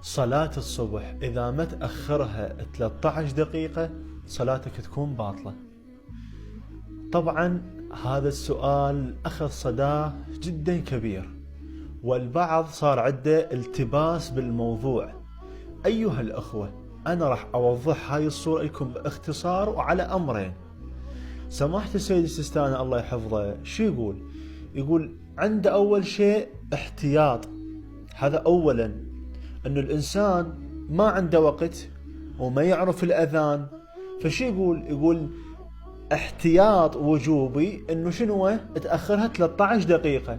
صلاة الصبح إذا ما تأخرها 13 دقيقة صلاتك تكون باطلة. طبعا هذا السؤال أخذ صداه جدا كبير، والبعض صار عنده التباس بالموضوع. أيها الأخوة، أنا راح أوضح هاي الصورة لكم باختصار وعلى أمرين. سماحة السيد السيستاني الله يحفظه شو يقول؟ يقول عنده أول شيء احتياط. هذا أولا، أنه الإنسان ما عنده وقت وما يعرف الأذان، فشي يقول احتياط وجوبي أنه شنو تأخرها 13 دقيقة.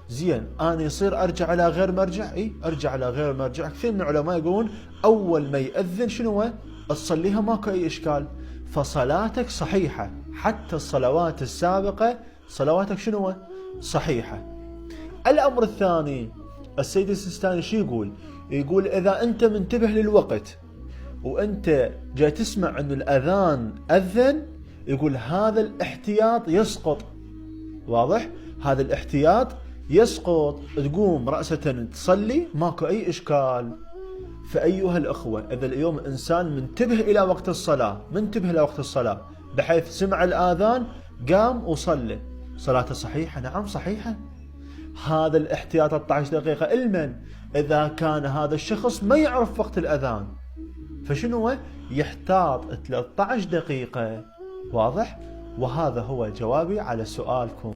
زين، أنا يصير أرجع على غير مرجع؟ أرجع على غير مرجع. كثير من العلماء يقولون أول ما يأذن شنو تصليها ماكو أي إشكال، فصلاتك صحيحة. حتى الصلوات السابقة صلواتك شنو صحيحة. الأمر الثاني، السيد السيستاني شو يقول إذا أنت منتبه للوقت وأنت جاي تسمع أن الأذان أذن، يقول هذا الاحتياط يسقط. واضح؟ هذا الاحتياط يسقط، تقوم رأسة تصلي ماكو أي إشكال. فأيها الأخوة، إذا اليوم إنسان منتبه إلى وقت الصلاة، بحيث سمع الآذان قام وصلى، صلاته صحيحة؟ نعم صحيحة. هذا الاحتياط 13 دقيقة المن إذا كان هذا الشخص ما يعرف وقت الأذان، فشنو يحتاط 13 دقيقة. واضح؟ وهذا هو جوابي على سؤالكم.